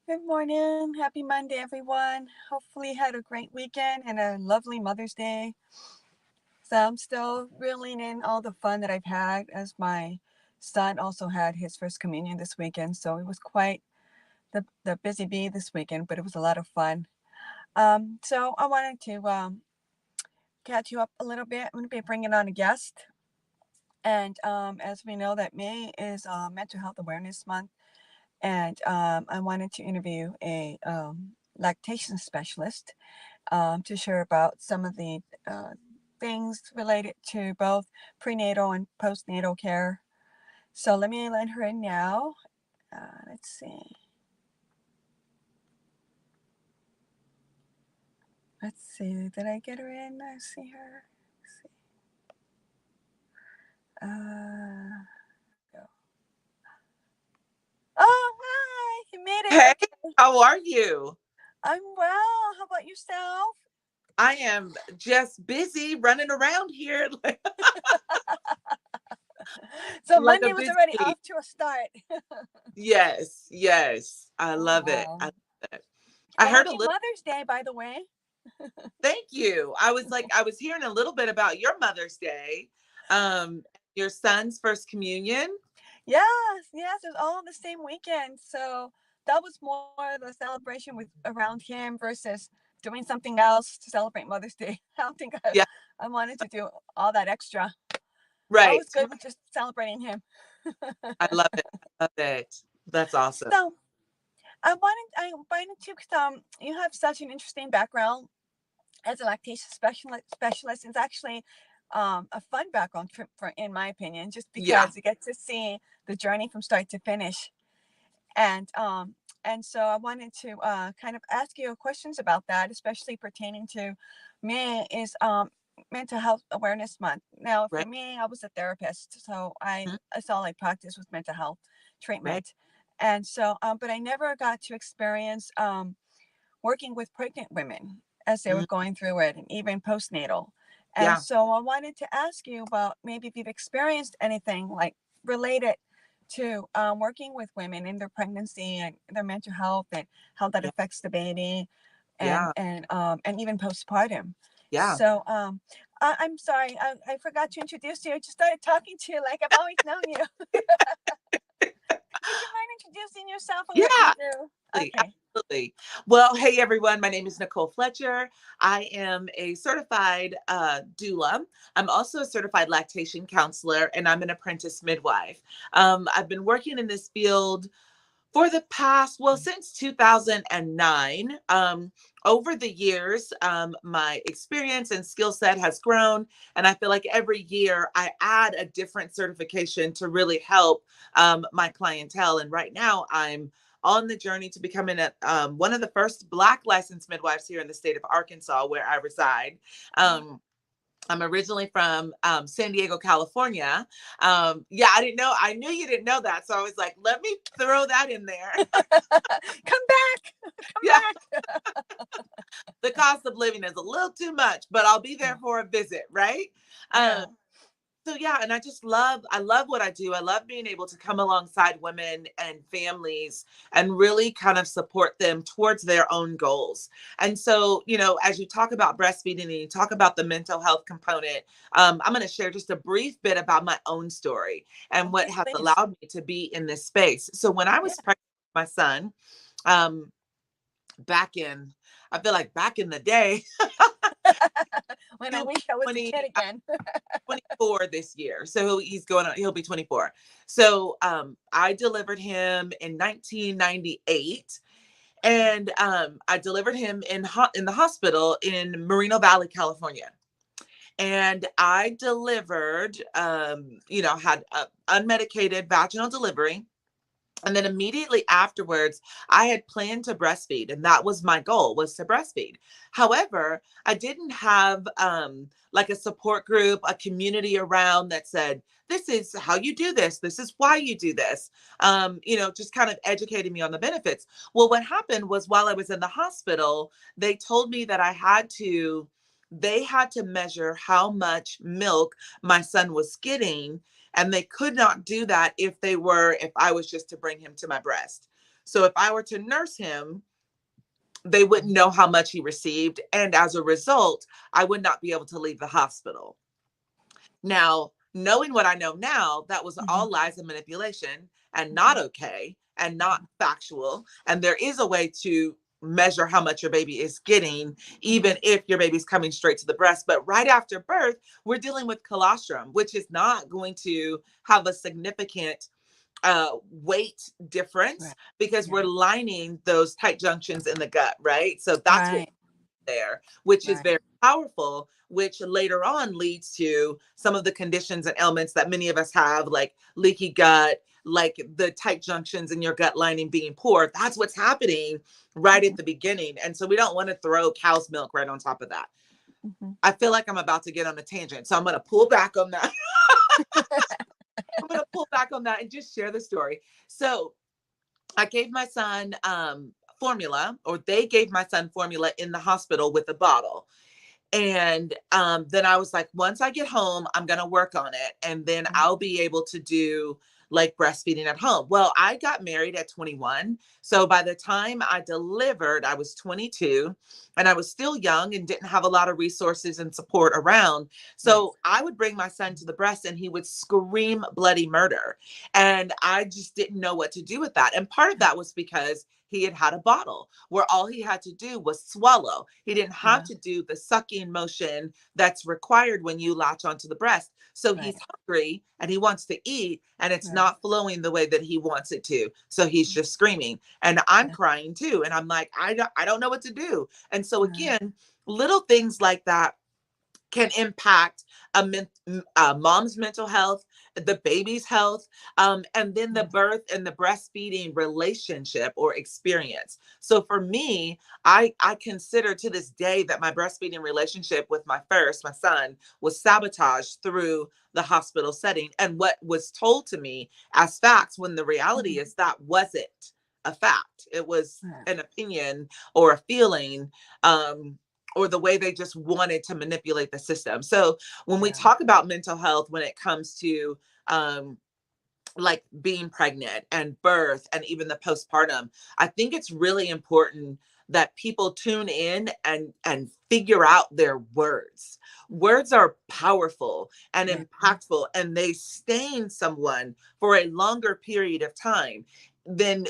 Good morning. Happy Monday, everyone. Hopefully, you had a great weekend and a lovely Mother's Day. So, I'm still reeling in all the fun that I've had as my son also had his first communion this weekend. So, it was quite the busy bee this weekend, but it was a lot of fun. So, I wanted to catch you up a little bit. I'm going to be bringing on a guest. And as we know, that May is Mental Health Awareness Month. And I wanted to interview a lactation specialist to share about some of the things related to both prenatal and postnatal care. So let me let her in now. Let's see. Let's see. Did I get her in? I see her. Let's see. Go. Oh, hi. You made it. Hey, Okay. how are you? I'm well. How about yourself? I am just busy running around here So like a Monday was busy already bee. off to a start. Yes, yes. I Oh, love it. I wow. love it. I Well, heard a happy little, Mother's Day, by the way. thank you. I was hearing a little bit about your Mother's Day, um, your son's first communion. Yes, yes, it was all the same weekend. So that was more the celebration with around him versus doing something else to celebrate Mother's Day. I don't think Yeah, I wanted to do all that extra. I was right. good with just celebrating him. I love it. Love it. That's awesome. So I wanted to you have such an interesting background as a lactation specialist. It's actually a fun background in my opinion, just Yeah. because you get to see the journey from start to finish. And so I wanted to kind of ask you questions about that, especially pertaining to me is Mental Health Awareness Month. Now, for Right. me, I was a therapist, so Mhm. that's all I practiced with mental health Right. treatment. And so, but I never got to experience working with pregnant women as they were Mhm. going through it, and even postnatal. And Yeah. so, I wanted to ask you about maybe if you've experienced anything like related to working with women in their pregnancy and their mental health and how that Yeah. affects the baby Yeah. and even postpartum. Yeah. So I'm sorry, I forgot to introduce you. I just started talking to you like I've always known you. Would you mind introducing yourself and what you Yeah. do? Absolutely, Okay. absolutely. Well, hey everyone, my name is Nicole Fletcher. I am a certified doula. I'm also a certified lactation counselor, and I'm an apprentice midwife. I've been working in this field for the past, well, since 2009. Over the years, my experience and skill set has grown, and I feel like every year I add a different certification to really help my clientele. And right now, I'm on the journey to becoming one of the first Black licensed midwives here in the state of Arkansas, where I reside. Um, I'm originally from San Diego, California. Yeah, I didn't know. I knew you didn't know that, so I was like, let me throw that in there. Come back. Come Yeah, back. the cost of living is a little too much, but I'll be there for a visit, right? Um, Yeah. so yeah, and I love what I do. I love being able to come alongside women and families and really kind of support them towards their own goals. And so, as you talk about breastfeeding and you talk about the mental health component, I'm going to share just a brief bit about my own story and what Okay, has please. allowed me to be in this space. So when I Yeah. was pregnant with my son, um, back in, I feel like back in the day, When I he'll wish be I was a 20, kid again. 24 this year. So he'll be 24. So I delivered him in 1998, and I delivered him in the hospital in Moreno Valley, California. And I delivered, had a unmedicated vaginal delivery. And then immediately afterwards, I had planned to breastfeed, and that was my goal, was to breastfeed. However, I didn't have like a support group, a community around that said, this is how you do this. This is why you do this. Just kind of educating me on the benefits. Well, what happened was while I was in the hospital, they told me that they had to measure how much milk my son was getting, and they could not do that if I was just to bring him to my breast. So if I were to nurse him, they wouldn't know how much he received. And as a result, I would not be able to leave the hospital. Now, knowing what I know now, that was Mhm. all lies and manipulation and not Mhm. okay and not Mhm. factual. And there is a way to measure how much your baby is getting, even Mhm. if your baby's coming straight to the breast. But right after birth, we're dealing with colostrum, which is not going to have a significant weight difference Right. because we're Yeah. lining those tight junctions in the gut, right? So that's what Right. there, which is Right. very powerful, which later on leads to some of the conditions and ailments that many of us have, like leaky gut, like the tight junctions in your gut lining being poor. That's what's happening right at Mhm. the beginning. And so we don't want to throw cow's milk right on top of that. Mhm. I feel like I'm about to get on a tangent. So I'm going to pull back on that. I'm going to pull back on that and just share the story. So I gave my son formula, or they gave my son formula in the hospital with a bottle. And then I was like, once I get home, I'm going to work on it. And then Mhm. I'll be able to do like breastfeeding at home. Well, I got married at 21. So by the time I delivered, I was 22 and I was still young and didn't have a lot of resources and support around. Right. So I would bring my son to the breast and he would scream bloody murder. And I just didn't know what to do with that. And part of that was because he had had a bottle where all he had to do was swallow. He didn't have Yeah. to do the sucking motion that's required when you latch onto the breast. So he's Right. hungry and he wants to eat, and it's Right. not flowing the way that he wants it to. So he's just screaming. And I'm Yeah. crying too. And I'm like, I don't know what to do. And so Right. again, little things like that can impact a mom's mental health, the baby's health, and then the Yeah. birth and the breastfeeding relationship or experience. So for me, I consider to this day that my breastfeeding relationship with my son, was sabotaged through the hospital setting and what was told to me as facts, when the reality Mhm. is that wasn't a fact. It was Right. an opinion or a feeling. Or the way they just wanted to manipulate the system. So when we Yeah. talk about mental health, when it comes to um, like being pregnant and birth and even the postpartum, I think it's really important that people tune in and figure out their words. Words are powerful and Yeah. impactful, and they stain someone for a longer period of time than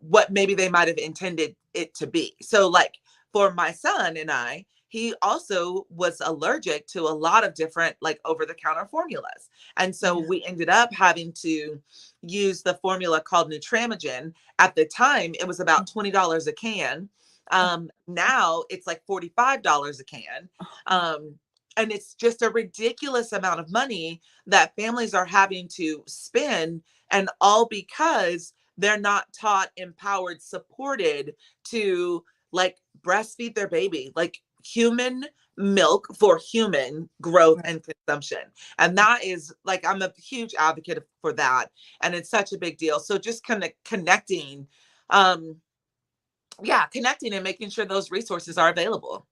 what maybe they might have intended it to be. So like for my son and I, he also was allergic to a lot of different like over the counter formulas. And so Yeah. we ended up having to use the formula called Nutramigen. At the time, it was about Mhm. $20 a can. Oh. Now it's like $45 a can. Oh. Um, and it's just a ridiculous amount of money that families are having to spend, and all because they're not taught, empowered, supported to like breastfeed their baby, like human milk for human growth Right. and consumption. And that is like, I'm a huge advocate for that. And it's such a big deal. So just kind of connecting, um, yeah, connecting and making sure those resources are available.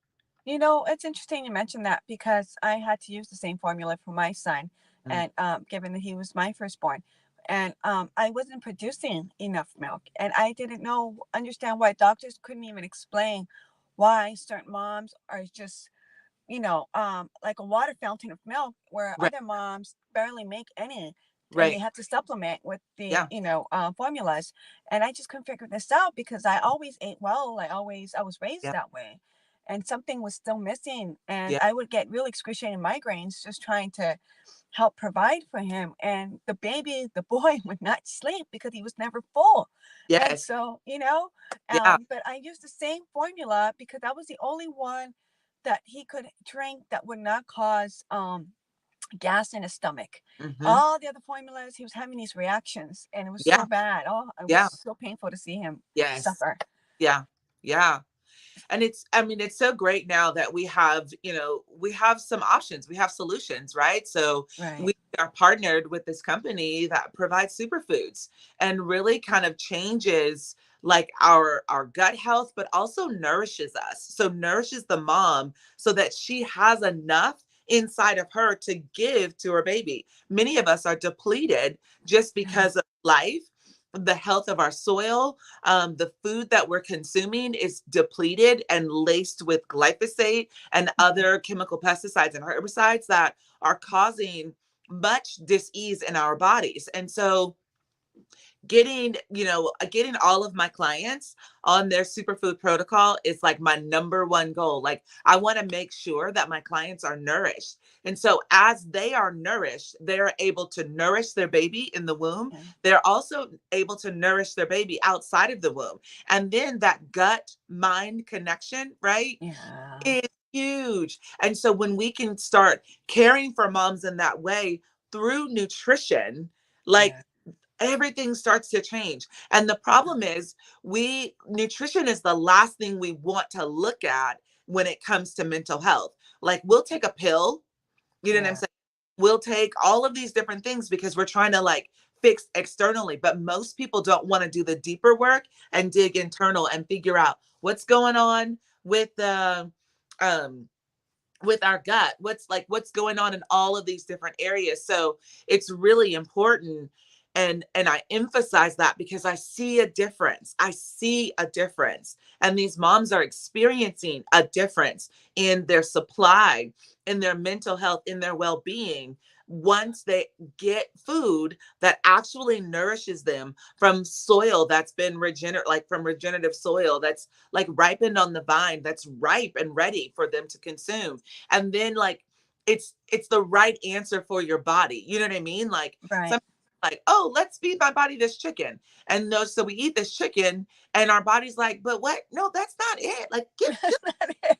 It's interesting you mentioned that because I had to use the same formula for my son, Mm. and given that he was my firstborn, and I wasn't producing enough milk, and I didn't understand why doctors couldn't even explain why certain moms are just like a water fountain of milk, where Right, other moms barely make any, and they right. have to supplement with the, Yeah, formulas. And I just couldn't figure this out because I always ate well. I was raised yeah, that way. And something was still missing. And yeah, I would get really excruciating migraines just trying to help provide for him. And the baby, the boy, would not sleep because he was never full. And yes, so, yeah, but I used the same formula because that was the only one that he could drink that would not cause gas in his stomach. hmm, All the other formulas, he was having these reactions, and it was so yeah, bad. Oh, it was yeah, so painful to see him yes, suffer. yeah, yeah. And it's, I mean, it's so great now that we have, we have some options, we have solutions, right? So Right. we are partnered with this company that provides superfoods and really kind of changes like our gut health, but also nourishes us, so nourishes the mom so that she has enough inside of her to give to her baby. Many of us are depleted just Right. because of life, the health of our soil. The food that we're consuming is depleted and laced with glyphosate and Mhm. other chemical pesticides and herbicides that are causing much dis-ease in our bodies. And so getting all of my clients on their superfood protocol is like my number one goal. Like, I want to make sure that my clients are nourished. And so as they are nourished, they're able to nourish their baby in the womb. Yeah. They're also able to nourish their baby outside of the womb. And then that gut mind connection, right, Yeah. is huge. And so when we can start caring for moms in that way through nutrition, like, Yeah. everything starts to change. And the problem is, we nutrition is the last thing we want to look at when it comes to mental health. Like, we'll take a pill, you know what I'm Yeah. saying? We'll take all of these different things because we're trying to like fix externally, but most people don't want to do the deeper work and dig internal and figure out what's going on with the um with our gut, what's going on in all of these different areas. So it's really important, and I emphasize that because I see a difference, and these moms are experiencing a difference in their supply, in their mental health, in their well-being, once they get food that actually nourishes them from soil that's been regenerate, like from regenerative soil that's like ripened on the vine, that's ripe and ready for them to consume. And then, like, it's the right answer for your body, you know what I mean? Like, Right. some, like, oh, let's feed my body this chicken, and no, so we eat this chicken, and our body's like, but what, no, that's not it, like, That's not it.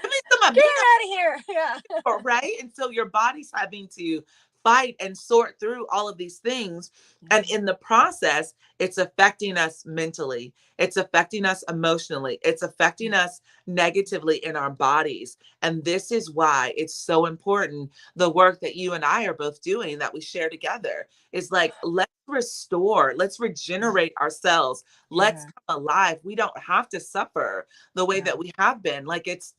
give me some Get amino, out of here. Yeah. right? And so your body's having to fight and sort through all of these things. And Yeah. in the process, it's affecting us mentally, it's affecting us emotionally, it's affecting Yeah. us negatively in our bodies. And this is why it's so important, the work that you and I are both doing, that we share together, is like, let's restore, let's Yeah. regenerate ourselves, let's Yeah. come alive. We don't have to suffer the way Yeah. that we have been. Like, it's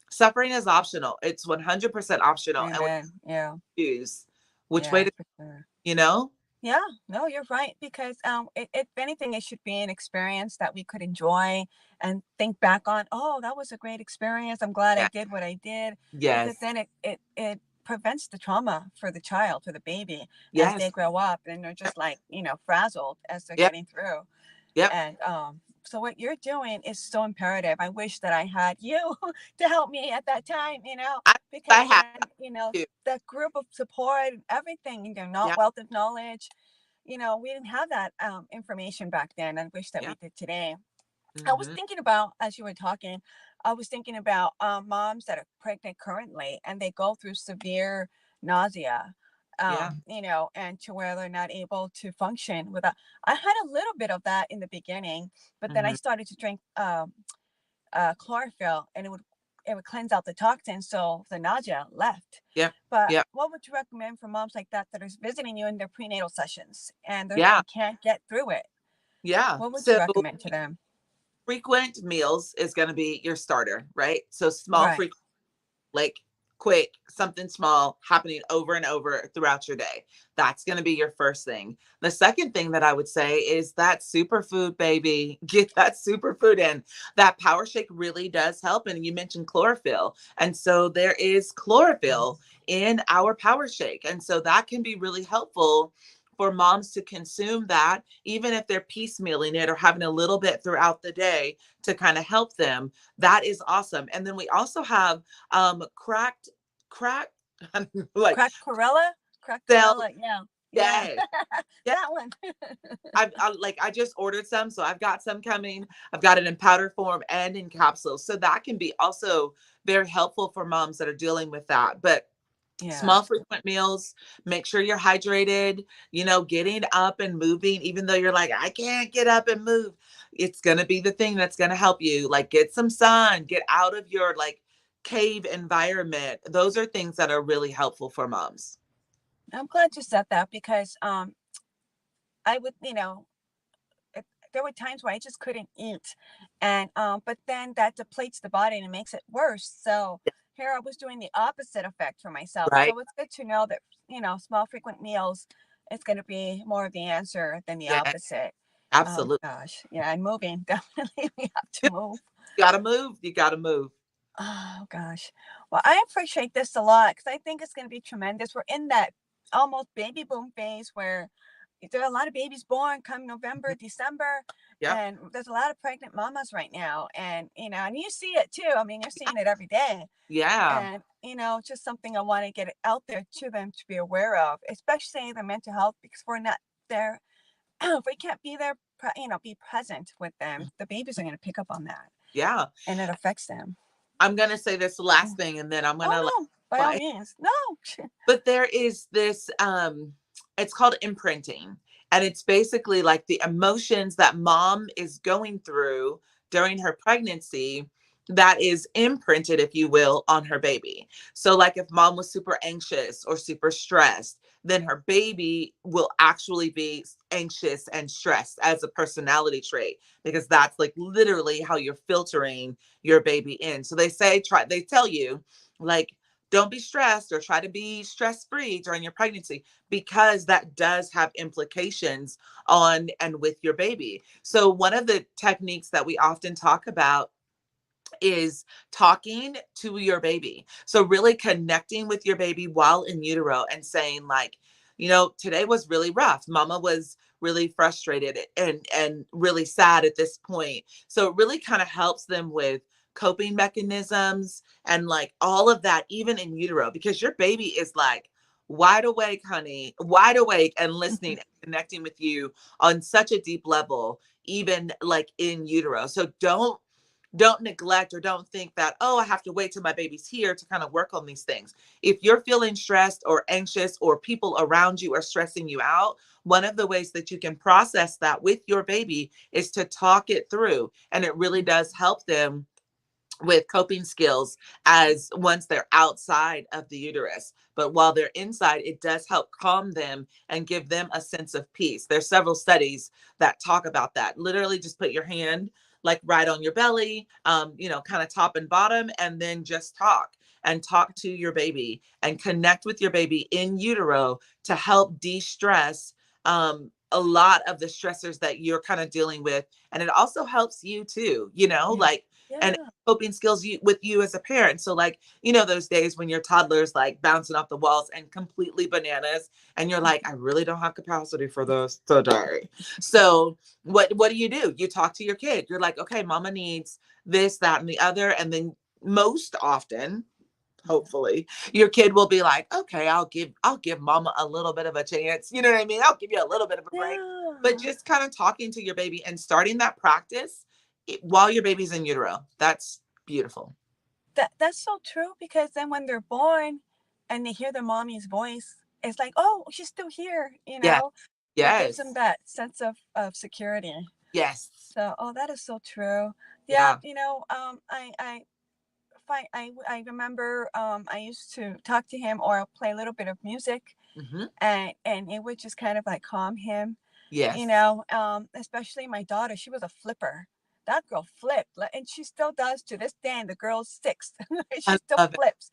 suffering is optional. It's 100% optional, and Amen. Yeah. we choose which way Yeah, to, for sure. you know? Yeah, no, you're right. Because if anything, it should be an experience that we could enjoy and think back on. Oh, that was a great experience. I'm glad I Yeah. did what I did, because Yes. then it prevents the trauma for the child, for the baby, as they Yes. grow up and they're Yep. just like, frazzled as they're Yep. getting through. Yep. And so what you're doing is so imperative. I wish that I had you to help me at that time, I I because have then, to. that group of support, everything, not Yeah. wealth of knowledge, we didn't have that information back then. I wish that Yeah. we did today. I was Mhm. thinking about, as you were talking, I was thinking about moms that are pregnant currently and they go through severe nausea, Yeah. and to where they're not able to function without. I had a little bit of that in the beginning, but then I Mhm. started to drink chlorophyll, and it would cleanse out the toxins, so the nausea left. Yep. But Yep. what would you recommend for moms like that that are visiting you in their prenatal sessions and Yeah. they can't get through it? Yeah. What would you So recommend to them? frequent meals is going to be your starter, right? So small, Right. frequent, like, quick, something small happening over and over throughout your day. That's going to be your first thing. The second thing that I would say is that superfood, baby. Get that superfood in. That power shake really does help. And you mentioned chlorophyll. And so there is chlorophyll in our power shake. And so that can be really helpful for moms to consume that, even if they're piecemealing it or having a little bit throughout the day to kind of help them. That is awesome. And then we also have crack like Crack Corella? Crack cell. Corella, yeah. Yeah. Yes. Yeah. That one. I just ordered some, so I've got some coming. I've got it in powder form and in capsules. So that can be also very helpful for moms that are dealing with that. But Yeah. small frequent meals, make sure you're hydrated, getting up and moving, even though you're like, I can't get up and move. It's going to be the thing that's going to help you. Like, get some sun, get out of your like cave environment. Those are things that are really helpful for moms. I'm glad you said that, because I would, it, there were times where I just couldn't eat, and but then that depletes the body and it makes it worse. So here I was doing the opposite effect for myself. Right. So it's good to know that small frequent meals it's going to be more of the answer than the Yeah, opposite. Oh absolutely. gosh, yeah, and moving definitely we have to move. You gotta move. You gotta move. Oh gosh. Well, I appreciate this a lot because I think it's going to be tremendous. We're in that almost baby boom phase where there are a lot of babies born come November, Mhm. December, Yep. and there's a lot of pregnant mamas right now. And, and you see it too. I mean, you're seeing it every day. Yeah. And, it's just something I want to get it out there to them to be aware of, especially the mental health, because we're not there. If we can't be there, be present with them, the babies are going to pick up on that Yeah. and it affects them. I'm gonna say this last Mm. thing and then I'm Oh gonna let no, by all my means. No. but there is this it's called imprinting, and it's basically like the emotions that mom is going through during her pregnancy that is imprinted, if you will, on her baby. So like if mom was super anxious or super stressed, then her baby will actually be anxious and stressed as a personality trait, because that's like literally how you're filtering your baby in. So they tell you, like, don't be stressed or try to be stress free during your pregnancy, because that does have implications on and with your baby. So, one of the techniques that we often talk about is talking to your baby. So really connecting with your baby while in utero and saying like, today was really rough. Mama was really frustrated and really sad at this point. So it really kind of helps them with coping mechanisms and like all of that, even in utero, because your baby is like wide awake, honey, wide awake and listening and connecting with you on such a deep level, even like in utero. So don't neglect or don't think that, oh, I have to wait till my baby's here to kind of work on these things. If you're feeling stressed or anxious or people around you are stressing you out, one of the ways that you can process that with your baby is to talk it through. And it really does help them with coping skills as once they're outside of the uterus. But while they're inside, it does help calm them and give them a sense of peace. There's several studies that talk about that. Literally just put your hand like right on your belly, kind of top and bottom, and then just talk to your baby and connect with your baby in utero to help de-stress a lot of the stressors that you're kind of dealing with. And it also helps you too, Yeah. like, and Yeah. coping skills with you as a parent. So like, those days when your toddler's like bouncing off the walls and completely bananas and you're like, I really don't have capacity for this today. So what do? You talk to your kid. You're like, okay, mama needs this, that, and the other. And then most often, hopefully, your kid will be like, okay, I'll give mama a little bit of a chance. You know what I mean? I'll give you a little bit of a break. But Yeah. just kind of talking to your baby and starting that practice while your baby's in utero. That's beautiful. That's so true because then when they're born and they hear their mommy's voice, it's like, oh, she's still here, Yes. It gives them Yes. that sense of security. Yes. So, oh, that is so true. Yeah, Yeah. I remember I used to talk to him or play a little bit of music, Hmm. and it would just kind of like calm him, Yes. especially my daughter. She was a flipper. That girl flipped, and she still does to this day. And the girl's 6, she I still love it. flips.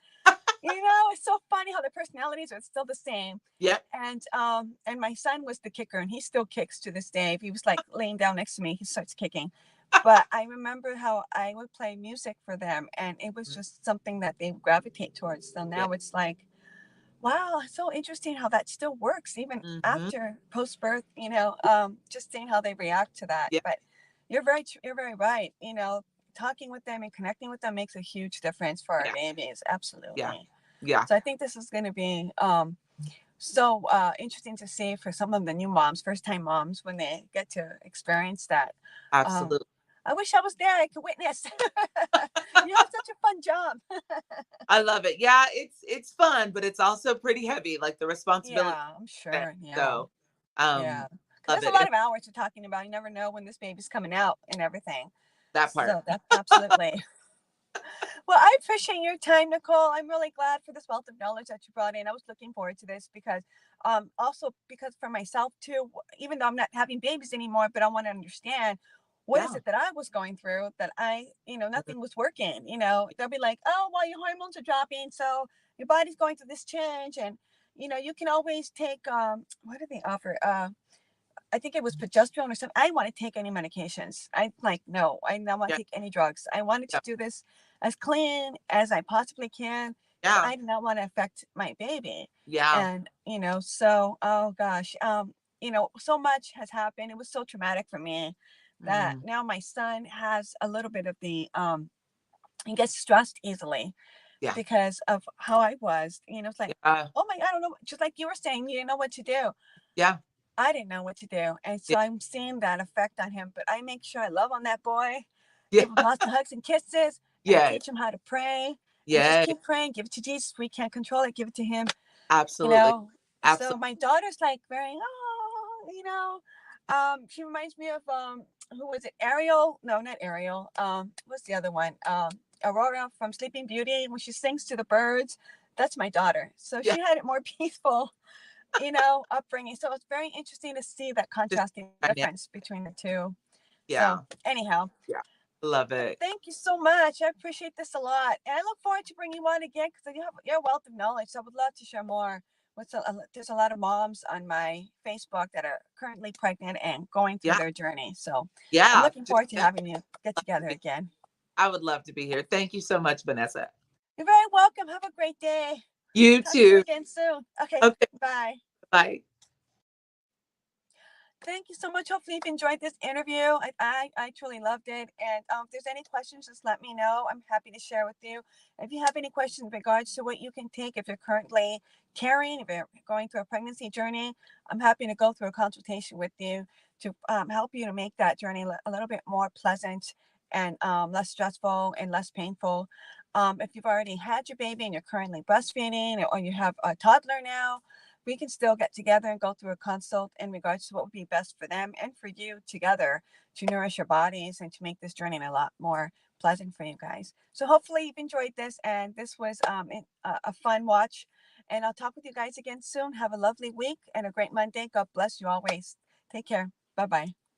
It's so funny how the personalities are still the same. Yep. And my son was the kicker, and he still kicks to this day. If he was like laying down next to me, he starts kicking. But I remember how I would play music for them, and it was just something that they gravitate towards. So Yeah. now it's like, wow, it's so interesting how that still works even Hmm. after post birth. Just seeing how they react to that. Yeah. But you're very right. Talking with them and connecting with them makes a huge difference for our Yeah. babies. Yeah. Absolutely. Yeah. So I think this is going to be so interesting to see for some of the new moms, first time moms, when they get to experience that. Um, Absolutely. I wish I was there. I could witness. You have such a fun job. I love it. Yeah, it's fun, but it's also pretty heavy, like the responsibility. Yeah, I'm sure. Yeah. So, Yeah. Because love there's a it. lot And of hours you're talking about. You never know when this baby's coming out and everything. that part. So that's absolutely. Well, I appreciate your time, Nicole. I'm really glad for this wealth of knowledge that you brought in. I was looking forward to this because, also because for myself too, even though I'm not having babies anymore, but I want to understand what is Yeah. it that I was going through that Mhm. nothing was working. They'll be like, oh, well, your hormones are dropping, so your body's going through this change, and you can always take, what do they offer? I think it was progesterone or something. I didn't want to take any medications. I like, no, I don't want Yeah. to take any drugs. I wanted to Yeah. do this as clean as I possibly can because Yeah. I did not want to affect my baby. Yeah. And, so, oh gosh, so much has happened. It was so traumatic for me that Mm. now my son has a little bit of he gets stressed easily Yeah. because of how I was. It's like, Yeah. oh my, I don't know, just like you were saying, you didn't know what to do. Yeah. I didn't know what to do. And Yeah. so I'm seeing that effect on him. But I make sure I love on that boy, Yeah. give him lots of hugs and kisses, and I Yes. teach him how to pray and just Yes. keep praying, give it to Jesus. We can't control it, give it to him, you Absolutely. know. So Absolutely. my daughter's like very, she reminds me of who was it? Ariel? No, not Ariel. What's the other one? Aurora from Sleeping Beauty when she sings to the birds. That's my daughter. So Yeah. she had it more peaceful upbringing. So it's very interesting to see that Just contrasting dynamic. difference between the two. So Yeah. anyhow, Yeah. Love it. thank you so much. I appreciate this a lot, and I look forward to bringing you on again because you have your wealth of knowledge. So I would love to share more. There's a lot of moms on my Facebook that are currently pregnant and going through Yeah. their journey. So I'm Yeah. looking forward to having you get together To be again. I would love to be here. Thank you so much, Vanessa. You're very welcome. Have a great day. You Talk to you too. again soon. Okay, Okay. bye. Bye. Thank you so much. Hopefully, you've enjoyed this interview. I truly loved it. And if there's any questions, just let me know. I'm happy to share with you. If you have any questions in regards to what you can take if you're currently carrying, if you're going through a pregnancy journey, I'm happy to go through a consultation with you to help you to make that journey a little bit more pleasant and less stressful and less painful. If you've already had your baby and you're currently breastfeeding or you have a toddler now, we can still get together and go through a consult in regards to what would be best for them and for you together to nourish your bodies and to make this journey a lot more pleasant for you guys. So hopefully you've enjoyed this and this was a fun watch. And I'll talk with you guys again soon. Have a lovely week and a great Monday. God bless you always. Take care. Bye bye.